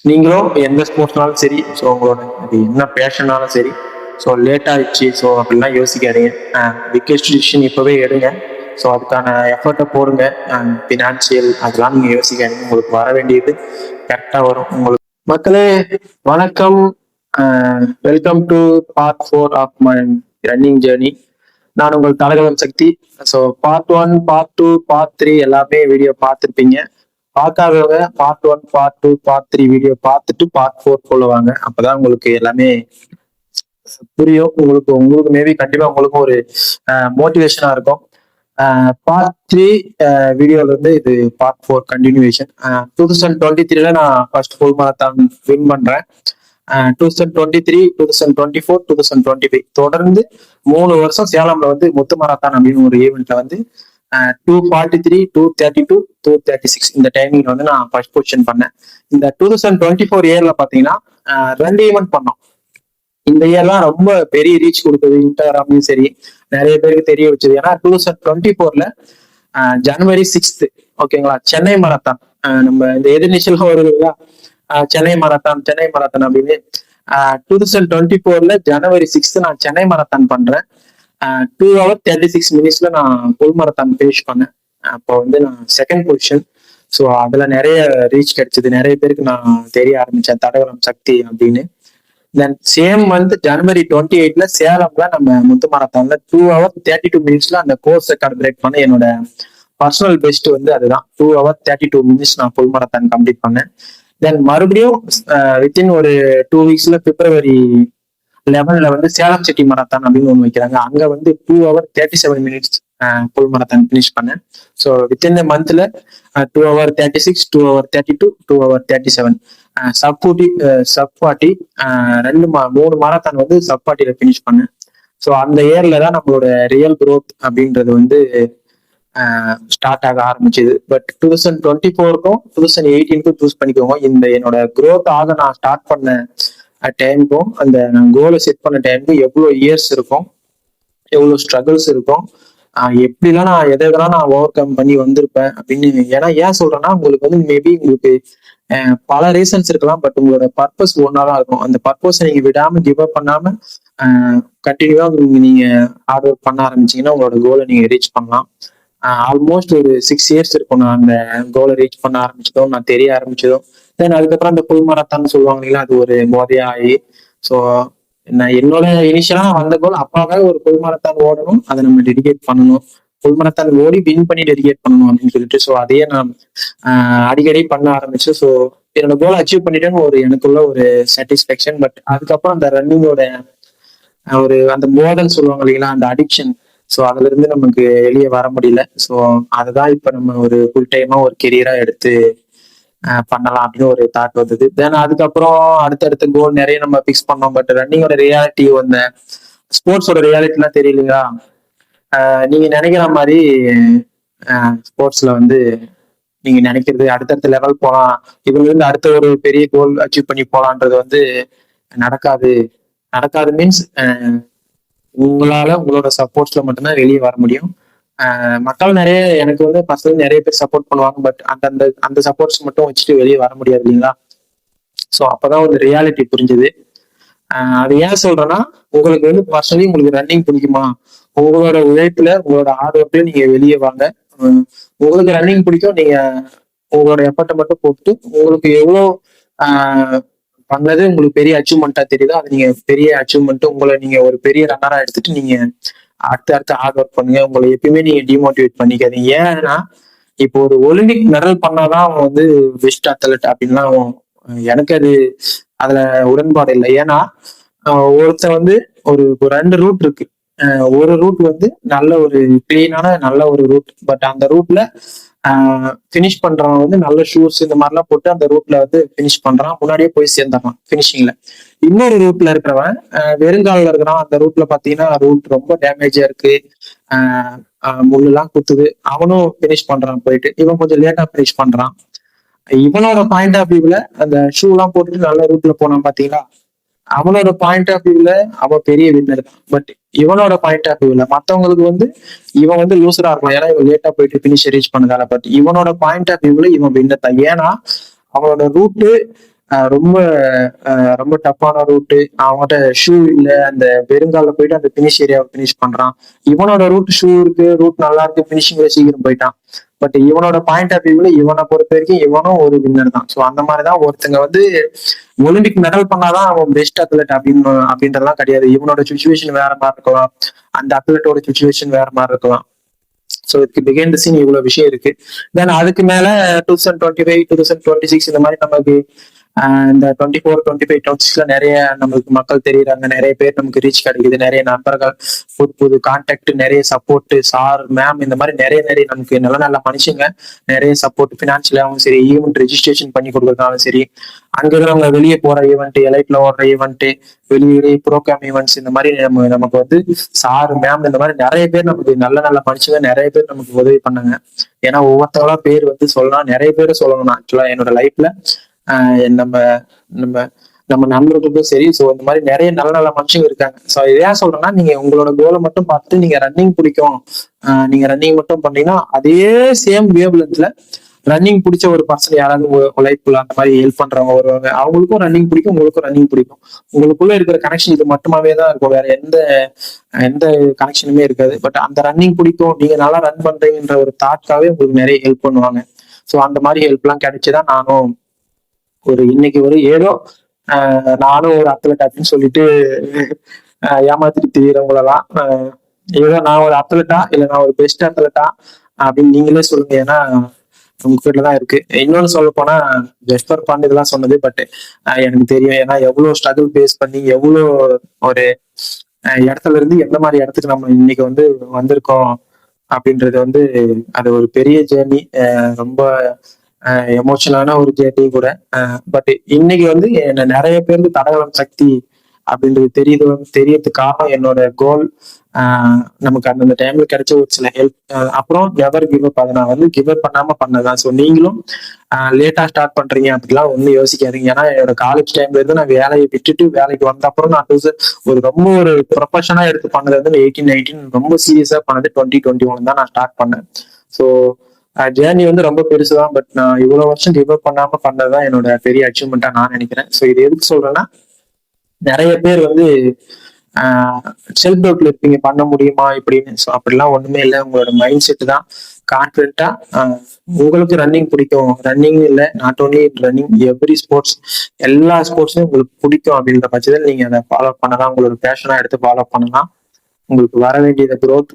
நீங்களும் எந்த ஸ்போர்ட்ஸ்னாலும் சரி, ஸோ உங்களோட அது என்ன பேஷனாலும் சரி, ஸோ லேட் ஆயிடுச்சு ஸோ அப்படிலாம் யோசிக்காதீங்க. பிக்கெஸ்ட் டிசிஷன் இப்போவே எடுங்க. ஸோ அதுக்கான எஃபர்ட்டை போடுங்க. ஃபினான்சியல் அதெல்லாம் நீங்கள் யோசிக்காதீங்க. உங்களுக்கு வர வேண்டியது கரெக்டாக வரும். உங்களுக்கு மக்களே வணக்கம். Welcome to part 4 of my running journey. நான் உங்கள் தலகலம் Sakthi. So part 1, part 2, part 3 எல்லாமே வீடியோ பார்த்துருப்பீங்க. பார்க்காதவங்க பார்ட் 1, பார்ட் 2, பார்ட் 3 வீடியோ பார்த்துட்டு பார்ட் 4 சொல்லுவாங்க. அப்பதான் உங்களுக்கு எல்லாமே புரியும். உங்களுக்கு மேபி கண்டிப்பா உங்களுக்கும் ஒரு மோட்டிவேஷனா இருக்கும். பார்ட் 3 வீடியோல இருந்து இது பார்ட் 4 கண்டினியூவேஷன். 2023 நான் ஃபர்ஸ்ட் ஃபுல் மாரத்தான் வின் பண்றேன். 2023, 2024, 2025 தொடர்ந்து 3 வருஷம் சேலம்ல வந்து முத்து மாரத்தான் அப்படின்னு ஒரு ஈவெண்ட்ல வந்து 243, 232, 236 இந்த டைமிங்ல வந்து நான் ஃபர்ஸ்ட் பொசிஷன் பண்ணேன். இந்த 2024 இயர்ல பாத்தீங்கன்னா 2 ஈவெண்ட் பண்ணோம். இந்த இயர்லாம் ரொம்ப பெரிய ரீச் கொடுத்தது இன்ஸ்டாகிராம்லயும் சரி, நிறைய பேருக்கு தெரிய வச்சது. ஏன்னா 2024ல ஜனவரி 6th ஓகேங்களா, சென்னை மாரத்தான். நம்ம இந்த எதிர்நீச்சல் வருதுங்களா, சென்னை மாரத்தான் அப்படின்னு 2024ல ஜனவரி 6th நான் சென்னை மாரத்தான் பண்றேன். 2 hours 36 minutes நான் ஃபுல் மாரத்தான் ஃபினிஷ் பண்ணேன். அப்போ வந்து நான் செகண்ட் பொசிஷன். ஸோ அதுல நிறைய ரீச் கிடைச்சது. நிறைய பேருக்கு நான் தெரிய ஆரம்பிச்சேன் தடகளம் சக்தி அப்படின்னு. தென் சேம் மந்த் ஜனவரி 28ல சேலம்ல நம்ம முத்து மாரத்தான்ல 2 hours 32 minutes அந்த கோர்ஸ் ரெக்கார்ட் பிரேக் பண்ண என்னோட பர்சனல் பெஸ்ட் வந்து அதுதான். 2 hours 32 minutes நான் ஃபுல் மாரத்தான் கம்ப்ளீட் பண்ணேன். தென் மறுபடியும் வித்தின் ஒரு 2 weeks பிப்ரவரி 11ல வந்து சேலம் சிட்டி மாரத்தான் அப்படின்னு ஒன்று வைக்கிறாங்க. அங்க வந்து 2 hours 37 minutes full marathon finish பண்ணேன். ஸோ வித்தின் த மந்த்ல 2 hours 36, 2 hours 32, 2 hours 37 sub 40 3 marathon வந்து சப் 40ல பினிஷ் பண்ணேன். ஸோ அந்த இயர்ல தான் நம்மளோட ரியல் குரோத் அப்படின்றது வந்து ஸ்டார்ட் ஆக ஆரம்பிச்சது. பட் 2024க்கும் 2018க்கும் சூஸ் பண்ணிக்கோங்க. இந்த என்னோட குரோத் ஆக நான் ஸ்டார்ட் பண்ண டைமுக்கும் அந்த நான் கோலை செட் பண்ண டைமுக்கும் எவ்வளோ இயர்ஸ் இருக்கும், எவ்வளோ ஸ்ட்ரகிள்ஸ் இருக்கும், எப்படிலாம் நான் எதெல்லாம் நான் ஓவர் கம் பண்ணி வந்திருப்பேன் அப்படின்னு. ஏன்னா ஏன் சொல்றேன்னா, உங்களுக்கு வந்து மேபி உங்களுக்கு பல ரீசன்ஸ் இருக்கலாம். பட் உங்களோட பர்பஸ் ஒன்னாதான் இருக்கும். அந்த பர்பஸை நீங்க விடாம கிவ் அப் பண்ணாம கண்டினியூவா நீங்க ஹார்ட் ஒர்க் பண்ண ஆரம்பிச்சீங்கன்னா உங்களோட கோலை நீங்க ரீச் பண்ணலாம். ஆல்மோஸ்ட் ஒரு 6 years இருக்கும் நான் அந்த கோலை ரீச் பண்ண ஆரம்பிச்சதும், நான் தெரிய ஆரம்பிச்சதும். தென் அதுக்கப்புறம் அந்த ஃபுல் மாரத்தான் சொல்லுவாங்க இல்லைங்களா, அது ஒரு போதையா ஆகி. ஸோ நான் என்னோட இனிஷியலா வந்த கோல் அப்பாவாக ஒரு ஃபுல் மாரத்தான் ஓடணும், அதை நம்ம டெடிகேட் பண்ணணும், ஃபுல் மாரத்தான் ஓடி வின் பண்ணி டெடிகேட் பண்ணணும் அப்படின்னு சொல்லிட்டு. ஸோ அதையே நான் அடிக்கடி பண்ண ஆரம்பிச்சு. ஸோ என்னோட கோலை அச்சீவ் பண்ணிட்டேன்னு ஒரு எனக்குள்ள ஒரு சாட்டிஸ்ஃபேக்ஷன். பட் அதுக்கப்புறம் அந்த ரன்னிங்கோட ஒரு அந்த மோதல் சொல்லுவாங்க இல்லைங்களா, அந்த அடிக்ஷன். ஸோ அதுல இருந்து நமக்கு வெளியே வர முடியல. ஸோ அதுதான் இப்ப நம்ம ஒரு ஃபுல் டைமா ஒரு கெரியரா எடுத்து பண்ணலாம் அப்படின்னு ஒரு தாட் வந்தது. தென் அதுக்கப்புறம் அடுத்தடுத்த கோல் நிறைய நம்ம பிக்ஸ் பண்ணோம். பட் ரன்னிங்கோட ரியாலிட்டி, அந்த ஸ்போர்ட்ஸோட ரியாலிட்டிலாம் தெரியலையா. நீங்க நினைக்கிற மாதிரி ஸ்போர்ட்ஸ்ல வந்து நீங்க நினைக்கிறது அடுத்தடுத்த லெவல் போகலாம், இதுல இருந்து அடுத்த ஒரு பெரிய கோல் அச்சீவ் பண்ணி போலான்றது வந்து நடக்காது மீன்ஸ் உங்களால உங்களோட சப்போர்ட்ஸ்ல மட்டும்தான் வெளியே வர முடியும். மக்கள் நிறைய எனக்கு வந்து பர்சனலி நிறைய பேர் சப்போர்ட் பண்ணுவாங்க. பட் அந்த சப்போர்ட்ஸ் மட்டும் வச்சுட்டு வெளியே வர முடியாது இல்லைங்களா. ஸோ அப்பதான் ஒரு ரியாலிட்டி புரிஞ்சுது. அது ஏன் சொல்றேன்னா, உங்களுக்கு வந்து பர்சனலி உங்களுக்கு ரன்னிங் பிடிக்குமா, உங்களோட உழைப்புல உங்களோட ஹார்ட் ஒர்க்ல நீங்க வெளியே வாங்க. உங்களுக்கு ரன்னிங் பிடிக்கும், நீங்க உங்களோட எஃபர்ட்டை மட்டும் போட்டு உங்களுக்கு எவ்வளோ பண்ணது உங்களுக்கு பெரிய அச்சீவ்மெண்டா தெரியுதோ அது நீங்க பெரிய அச்சீவ்மெண்ட், உங்களை நீங்க ஒரு பெரிய ரன்னரா எடுத்துட்டு நீங்க அடுத்த ஹார்ட் ஒர்க் பண்ணுங்க. உங்களை எப்பயுமே நீங்க டிமோட்டிவேட் பண்ணிக்காதீங்க. ஏன்னா இப்போ ஒரு ஒலிம்பிக் மெடல் பண்ணாதான் அவன் வந்து பெஸ்ட் அத்லட் அப்படின்லாம் எனக்கு அதுல உடன்பாடு இல்லை. ஏன்னா ஒருத்தன் வந்து ஒரு 2 ரூட் இருக்கு. ஒரு ரூட் வந்து நல்ல ஒரு கிளீனான நல்ல ஒரு ரூட். பட் அந்த ரூட்ல பினிஷ் பண்றவன் வந்து நல்ல ஷூஸ் இந்த மாதிரிலாம் போட்டு அந்த ரூட்ல வந்து பினிஷ் பண்றான், முன்னாடியே போய் சேர்ந்துடுறான் பினிஷிங்ல. இன்னொரு ரூட்ல இருக்கிறவன் வெறுங்காலில் இருக்கிறான். அந்த ரூட்ல பாத்தீங்கன்னா ரூட் ரொம்ப டேமேஜா இருக்கு, முள்ளெல்லாம் குத்துது, அவனும் பினிஷ் பண்றான் போயிட்டு. இவன் கொஞ்சம் லேட்டா பினிஷ் பண்றான். இவனோட பாயிண்ட் ஆஃப் வியூல அந்த ஷூ எல்லாம் போட்டுட்டு நல்ல ரூட்ல போனான் பாத்தீங்களா, அவனோட பாயிண்ட் ஆஃப் வியூல அவன் பெரிய வின்னர் தான். பட் இவனோட பாயிண்ட் ஆஃப் வியூல மத்தவங்களுக்கு வந்து இவன் வந்து லூசரா இருக்கலாம், ஏன்னா இவன் லேட்டா போயிட்டு பினிஷ் ரீச் பண்ணதால. பட் இவனோட பாயிண்ட் ஆஃப் வியூல இவன் வின்னர் தான். ஏன்னா அவனோட ரூட்டு ரொம்ப ரொம்ப டஃப்பான ரூட்டு. அவங்ககிட்ட ஷூ இல்ல, அந்த பெருங்கால போயிட்டு அந்த பினிஷ் ஏரியாவை பினிஷ் பண்றான். இவனோட ரூட் ஷூ இருக்கு, ரூட் நல்லா இருக்கு, பினிஷிங்ல சீக்கிரம் போயிட்டான். பட் இவனோட பாயிண்ட் ஆஃப் வியூல இவனை பொறுத்த வரைக்கும் இவனும் ஒரு வின்னர் தான். ஸோ அந்த மாதிரிதான் ஒருத்தங்க வந்து ஒலிம்பிக் மெடல் பண்ணாதான் அவன் பெஸ்ட் அத்லெட் அப்படின்றதெல்லாம் கிடையாது. இவனோட சுச்சுவேஷன் வேற மாதிரி இருக்கலாம், அந்த அத்லெட்டோட சுச்சுவேஷன் வேற மாதிரி இருக்கலாம். ஸோ இதுக்கு பிகைண்ட் த சீன் இவ்வளவு விஷயம் இருக்கு. தென் அதுக்கு மேல 2025 2026 இந்த மாதிரி நமக்கு இந்த 24 25 26 நிறைய நம்மளுக்கு மக்கள் தெரியுறாங்க, நிறைய பேர் நமக்கு ரீச் கிடைக்குது, நிறைய நண்பர்கள், புது புது கான்டாக்ட், நிறைய சப்போர்ட், சார் மேம், இந்த மாதிரி நிறைய நிறைய நமக்கு நல்ல நல்ல மனுஷங்க நிறைய சப்போர்ட், பினான்சியலாகவும் சரி, ஈவெண்ட் ரெஜிஸ்ட்ரேஷன் பண்ணி கொடுக்கறதாலும் சரி, அங்க இருக்கிறவங்க வெளியே போற ஈவெண்ட், எலைட்ல ஓடுற ஈவெண்ட், வெளியே ப்ரோக்ராம் ஈவெண்ட்ஸ், இந்த மாதிரி நமக்கு வந்து சார் மேம் இந்த மாதிரி நிறைய பேர் நமக்கு நல்ல நல்ல மனுஷங்க நிறைய பேர் நமக்கு உதவி பண்ணாங்க. ஏன்னா ஒவ்வொருத்தவங்களா பேர் வந்து சொல்லலாம், நிறைய பேர் சொல்லணும். ஆக்சுவலா என்னோட லைஃப்ல நம்ம நம்ம நம்ம நண்பர்களுக்கும் சரி. ஸோ இந்த மாதிரி நிறைய நல்ல நல்ல மனுஷங்க இருக்காங்க. ஸோ ஏன் சொல்றேன்னா, நீங்க உங்களோட கோலை மட்டும் பார்த்துட்டு நீங்க ரன்னிங் பிடிக்கும், நீங்க ரன்னிங் மட்டும் பண்ணீங்கன்னா அதே சேம் வேவ் லென்த்ல ரன்னிங் பிடிச்ச ஒரு பர்சன் யாராவது உழைப்புல அந்த மாதிரி ஹெல்ப் பண்றவங்க வருவாங்க. அவங்களுக்கும் ரன்னிங் பிடிக்கும், உங்களுக்கும் ரன்னிங் பிடிக்கும். உங்களுக்குள்ள இருக்கிற கனெக்ஷன் இது மட்டுமாவே தான் இருக்கும், வேற எந்த எந்த கனெக்ஷனுமே இருக்காது. பட் அந்த ரன்னிங் பிடிக்கும், நீங்க நல்லா ரன் பண்றீங்கன்ற ஒரு தாட்காவே உங்களுக்கு நிறைய ஹெல்ப் பண்ணுவாங்க. ஸோ அந்த மாதிரி ஹெல்ப் எல்லாம் கிடைச்சுதான் நானும் இன்னைக்கு ஏதோ நானும் ஒரு அத்லட் அப்படின்னு சொல்லிட்டு ஏமாத்திட்டு திரியறவங்களெல்லாம் ஏதோ நான் ஒரு அத்லட்டா இல்ல நான் ஒரு பெஸ்ட் அத்லட்டா அப்படின்னு நீங்களே சொல்லுங்க. ஏன்னா உங்க பேர்ல தான் இருக்கு. இன்னொன்னு சொல்ல போனா ஜஸ்பர் பாண்ட் இதெல்லாம் சொன்னது, பட் எனக்கு தெரியும். ஏன்னா எவ்வளவு ஸ்ட்ரகிள் பேஸ் பண்ணி எவ்வளவு ஒரு இடத்துல இருந்து எந்த மாதிரி இடத்துக்கு நம்ம இன்னைக்கு வந்திருக்கோம் அப்படின்றது அது ஒரு பெரிய ஜேர்னி, ரொம்ப எமோஷனலான ஒரு ஜேர்னி கூட. பட் இன்னைக்கு என்ன நிறைய பேருக்கு தடகளம் சக்தி அப்படின்றது தெரியறதுக்கு காரணம் என்னோட கோல், நமக்கு அந்தந்த டைம்ல கிடைச்ச ஒரு சில ஹெல்ப், அப்புறம் நெவர் கிவ் அப். அதை நான் கிவ் அப் பண்ணாம பண்ணதான். ஸோ நீங்களும் லேட்டா ஸ்டார்ட் பண்றீங்க அப்படிலாம் யோசிக்காதீங்க. ஏன்னா என்னோட காலேஜ் டைம்ல இருந்து நான் வேலையை விட்டுட்டு வேலைக்கு வந்த அப்புறம் நான் ரொம்ப ஒரு ப்ரொஃபஷனா எடுத்து பண்ணது 18 19, ரொம்ப சீரியஸா பண்ணது 2021 தான் நான் ஸ்டார்ட் பண்ணேன். ஸோ ஜேர்னி ரொம்ப பெருசுதான். பட் நான் இவ்வளவு வருஷம் கிவ் அப் பண்ணாம பண்ணதுதான் என்னோட பெரிய அச்சீவ்மெண்டா நான் நினைக்கிறேன். ஸோ இது எதுக்கு சொல்றேன்னா, நிறைய பேர் செல்ஃப் டவுட்ல இருப்பீங்க, பண்ண முடியுமா இப்படின்னு. ஸோ அப்படிலாம் ஒண்ணுமே இல்லை. உங்களோட மைண்ட் செட் தான் கான்ஃபிடென்ட்டா, உங்களுக்கு ரன்னிங் பிடிக்கும், ரன்னிங் இல்லை not only running, every sports, எல்லா ஸ்போர்ட்ஸும் உங்களுக்கு பிடிக்கும் அப்படின்ற பட்சத்தில் நீங்க அதை ஃபாலோ பண்ணலாம். உங்களோட பேஷனா எடுத்து ஃபாலோ பண்ணலாம். உங்களுக்கு வர வேண்டியது க்ரோத்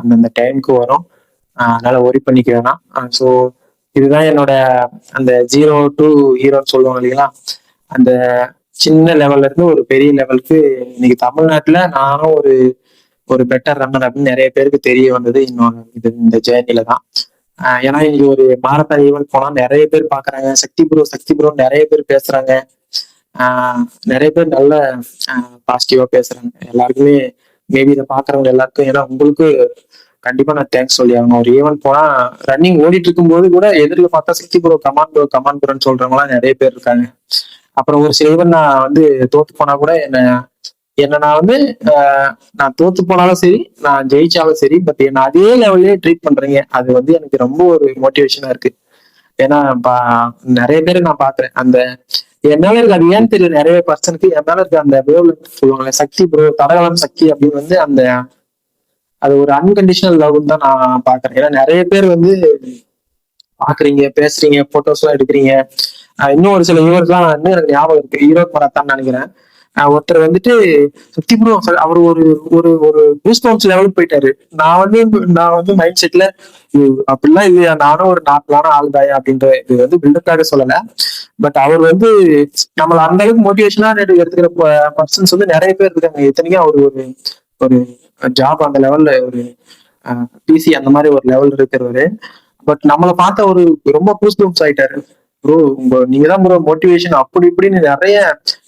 அந்தந்த டைமுக்கு வரும். அதனால ஒரி பண்ணிக்க வேணாம். ஸோ இதுதான் என்னோட அந்த 0 to ஹீரோன்னு சொல்லுவாங்க இல்லைங்களா, அந்த சின்ன லெவல்ல இருந்து ஒரு பெரிய லெவலுக்கு இன்னைக்கு தமிழ்நாட்டுல நானும் ஒரு பெட்டர் ரன்னர் அப்படின்னு நிறைய பேருக்கு தெரிய வந்தது இந்த ஜேர்னில தான். ஏன்னா இன்னைக்கு ஒரு மாரத்தான் ஈவென்ட் போனா நிறைய பேர் பாக்குறாங்க, சக்தி ப்ரோ நிறைய பேர் பேசுறாங்க, நிறைய பேர் நல்ல பாசிட்டிவா பேசுறாங்க. எல்லாருக்குமே மேபி இதை பாக்குறவங்க எல்லாருக்கும், ஏன்னா உங்களுக்கு கண்டிப்பா நான் தேங்க்ஸ் சொல்லி ஆகணும். ஒரு ஈவென்ட் போனா ரன்னிங் ஓடிட்டு இருக்கும் போது கூட எதிரில பார்த்தா சக்தி ப்ரோ கமான் ப்ரோன்னு சொல்றவங்களாம் நிறைய பேர் இருக்காங்க. அப்புறம் ஒரு சில ஈவென்ட் நான் தோத்து போனா கூட என்ன நான் தோத்து போனாலும் சரி, நான் ஜெயிச்சாலும் சரி, பட் என்ன அதே லெவல்லே ட்ரீட் பண்றீங்க, அது எனக்கு ரொம்ப ஒரு மோட்டிவேஷனா இருக்கு. ஏன்னா நிறைய பேர் நான் பாக்குறேன், அந்த என்னால இருக்கு, அது ஏன்னு தெரியல, நிறைய பர்சனுக்கு என்னால இருக்கு அந்த வேவ்ல சொல்லுவாங்க சக்தி ப்ரோ தடகளம் சக்தி அப்படின்னு அது ஒரு அன்கண்டிஷனல் லவ்னு தான் நான் பாக்குறேன். ஏன்னா நிறைய பேர் பாக்குறீங்க, பேசுறீங்க, போட்டோஸ் எல்லாம் எடுக்கிறீங்க. இன்னும் ஒரு சில ஈவெண்ட்ஸ் எல்லாம் எனக்கு ஞாபகம் இருக்கு. ஈரோட் மராத்தான் நினைக்கிறேன். ஒருத்தர் சக்தி ப்ரோ அவர் ஒரு ஒரு ஒரு கூஸ்பம்ப்ஸ் லெவலுக்கு போயிட்டாரு. நான் மைண்ட் செட்ல அப்படிலாம் இல்லையா, நானும் ஒரு நார்மலான ஆள் தாயா அப்படின்ற இது பில்டருக்காக சொல்லல. பட் அவர் நம்மள அந்த அளவுக்கு மோட்டிவேஷனா எடுத்துக்கிற பர்சன்ஸ் நிறைய பேர் இருக்காங்க. இத்தனைக்கும் அவர் ஒரு ஜாப் அந்த லெவல்ல ஒரு பிசி அந்த மாதிரி ஒரு லெவல் இருக்கிறவரு. பட் நம்மளை பார்த்த ரொம்ப கூஸ்பம்ப்ஸ் ஆயிட்டாரு. ப்ரோ நீங்க தான் ப்ரோ மோட்டிவேஷன் அப்படி இப்படின்னு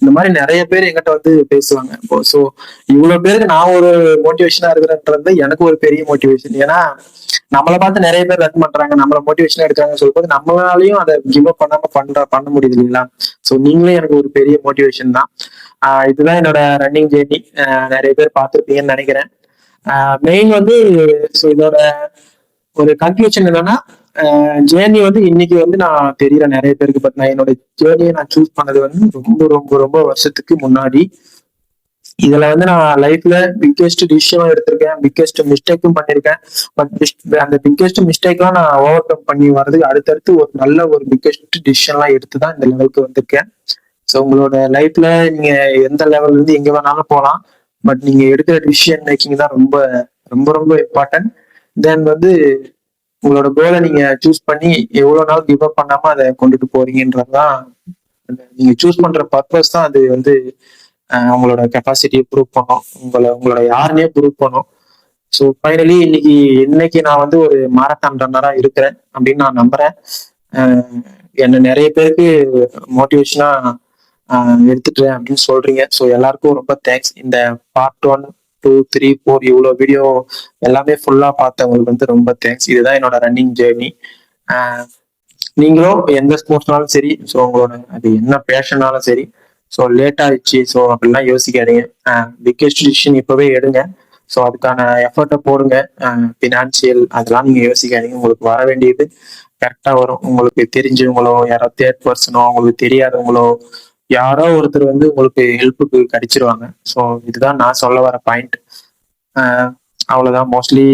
இந்த மாதிரி நிறைய பேர் எங்கிட்ட பேசுவாங்க. ஸோ இவ்வளவு பேருக்கு நான் ஒரு மோட்டிவேஷனா இருக்கிறேன்றது எனக்கு ஒரு பெரிய மோட்டிவேஷன். ஏன்னா நம்மளை பார்த்து நிறைய பேர் ரன் பண்றாங்க, நம்மள மோட்டிவேஷனா எடுக்கிறாங்கன்னு சொல்லும்போது நம்மளாலையும் அதை கிவ் அப் பண்ணாம பண்ண முடியுது இல்லைங்களா. ஸோ நீங்களே எனக்கு ஒரு பெரிய மோட்டிவேஷன் தான். இதுதான் என்னோட ரன்னிங் ஜேர்னி. நிறைய பேர் பார்த்துருப்பீங்கன்னு நினைக்கிறேன். மெயின் ஸோ இதோட ஒரு கன்க்ளூஷன் என்னன்னா, ஜேர்னி வந்து இன்னைக்கு வந்து நான் தெரியல நிறைய பேருக்கு, பட் நான் என்னோட ஜேர்னியை நான் சூஸ் பண்ணது வந்து ரொம்ப ரொம்ப ரொம்ப வருஷத்துக்கு முன்னாடி. இதுல வந்து நான் லைஃப்ல பிக்கெஸ்ட் டிசிஷனும் எடுத்திருக்கேன், பிக்கெஸ்ட் மிஸ்டேக்கும் பண்ணிருக்கேன். பட் அந்த பிக்கெஸ்ட் மிஸ்டேக்லாம் நான் ஓவர் கம் பண்ணி வர்றதுக்கு அடுத்தடுத்து ஒரு நல்ல ஒரு பிக்கெஸ்ட் டிசிஷன்லாம் எடுத்து தான் இந்த லெவலுக்கு வந்திருக்கேன். ஸோ உங்களோட லைஃப்ல நீங்க எந்த லெவல்ல இருந்து எங்க வேணாலும் போகலாம். பட் நீங்க எடுக்கிற டிசிஷன் மேக்கிங் தான் ரொம்ப ரொம்ப ரொம்ப இம்பார்ட்டன்ட். தென் வந்து உங்களோட கோலை நீங்க சூஸ் பண்ணி எவ்வளவு நாள் கிவ் அப் பண்ணாம அதை கொண்டுட்டு போறீங்கன்றதுதான். நீங்க சூஸ் பண்ற பர்பஸ் தான் அது வந்து உங்களோட கெப்பாசிட்டியை ப்ரூவ் பண்ணும், உங்களோட யாருன்னே ப்ரூவ் பண்ணும். ஸோ ஃபைனலி இன்னைக்கு இன்னைக்கு நான் வந்து ஒரு மாரத்தான் ரன்னரா இருக்கிறேன் அப்படின்னு நான் நம்புறேன். என்ன நிறைய பேருக்கு மோட்டிவேஷனா எடுத்துட்டேன் அப்படின்னு சொல்றீங்க. ஸோ எல்லாருக்கும் ரொம்ப தேங்க்ஸ். இந்த பார்ட் 1, 2, 3, 4 இவ்வளோ வீடியோ எல்லாமே ஃபுல்லா பார்த்தவங்களுக்கு வந்து ரொம்ப தேங்க்ஸ். இதுதான் என்னோட ரன்னிங் ஜேர்னி. நீங்களும் எந்த ஸ்போர்ட்ஸ்னாலும் சரி, ஸோ உங்களோட அது என்ன பேஷனாலும் சரி, ஸோ லேட் ஆயிடுச்சு ஸோ அப்படிலாம் யோசிக்காதீங்க. பிக்கெஸ்ட் டிசிஷன் இப்பவே எடுங்க. ஸோ அதுக்கான எஃபர்ட்டை போடுங்க. ஃபினான்சியல் அதெல்லாம் நீங்க யோசிக்காதீங்க. உங்களுக்கு வர வேண்டியது கரெக்டா வரும். உங்களுக்கு தெரிஞ்சவங்களோ யாரோ தேர்ட் பர்சனோ உங்களுக்கு தெரியாதவங்களோ யாரோ ஒருத்தர் வந்து உங்களுக்கு ஹெல்ப்புக்கு கிடைச்சிருவாங்க. ஸோ இதுதான் நான் சொல்ல வர பாயிண்ட். அவ்வளவுதான். மோஸ்ட்லி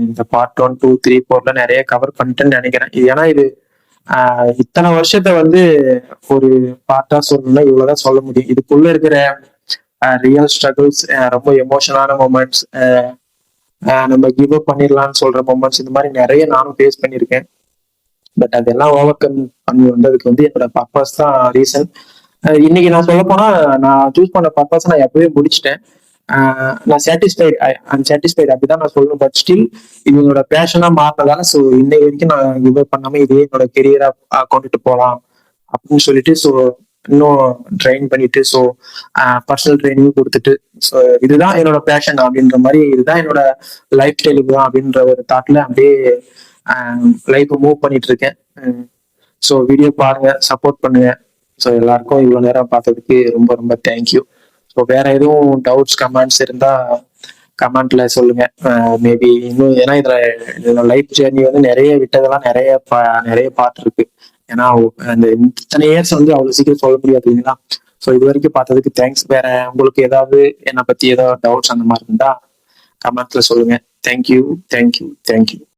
இந்த பார்ட் 1, 2, 3, 4 நிறைய கவர் பண்ணிட்டேன்னு நினைக்கிறேன். இது ஏன்னா இது இத்தனை வருஷத்தை வந்து ஒரு பார்ட்டா சொல்லணும்னா இவ்வளவுதான் சொல்ல முடியும். இதுக்குள்ள இருக்கிற ரியல் ஸ்ட்ரகிள்ஸ், ரொம்ப எமோஷனலான மூமெண்ட்ஸ், நம்ம கிவ் அப் பண்ணிடலாம்னு சொல்ற மூமெண்ட்ஸ், இந்த மாதிரி நிறைய நானும் ஃபேஸ் பண்ணியிருக்கேன். பட் அதெல்லாம் ஓவர் கம் பண்ணி வந்ததுக்கு வந்து என்னோட பர்பஸ் தான் ரீசன். இன்னைக்கு நான் சொல்ல போனா நான் சூஸ் பண்ண பர்பஸ் நான் எப்பவே முடிச்சிட்டேன். நான் சாட்டிஸ்ஃபைட் அன்சாட்டிஸ்ஃபைட் அப்படிதான் நான் சொல்லணும். பட் ஸ்டில் இது என்னோட பேஷனா மாறினதால ஸோ இன்னைக்கு வரைக்கும் நான் கிவ் அப் பண்ணாம இதே என்னோட கெரியரா கொண்டுட்டு போகலாம் அப்படின்னு சொல்லிட்டு ஸோ இன்னும் ட்ரெயின் பண்ணிட்டு ஸோ பர்சனல் ட்ரைனிங் கொடுத்துட்டு ஸோ இதுதான் என்னோட பேஷன் அப்படின்ற மாதிரி, இதுதான் என்னோட லைஃப் ஸ்டைல் இதுதான் அப்படின்ற ஒரு தாட்ல அப்படியே லைஃப் மூவ் பண்ணிட்டு இருக்கேன். ஸோ வீடியோ பாருங்க, சப்போர்ட் பண்ணுங்க. ஸோ எல்லாருக்கும் இவ்வளவு நேரம் பார்த்ததுக்கு ரொம்ப ரொம்ப தேங்க்யூ. ஸோ வேற எதுவும் டவுட்ஸ் கமெண்ட்ஸ் இருந்தா கமெண்ட்ல சொல்லுங்க. மேபி இன்னும் ஏன்னா இதுல லைஃப் ஜேர்னி வந்து நிறைய விட்டதெல்லாம் நிறைய பார்ட் இருக்கு. ஏன்னா அந்த இத்தனை இயர்ஸ் வந்து அவ்வளவு சீக்கிரம் சொல்ல முடியாது இல்லைங்களா. ஸோ இது வரைக்கும் பார்த்ததுக்கு தேங்க்ஸ். வேற உங்களுக்கு ஏதாவது என்னை பத்தி ஏதாவது டவுட்ஸ் அந்த மாதிரி இருந்தா கமெண்ட்ல சொல்லுங்க. Thank you thank you thank you.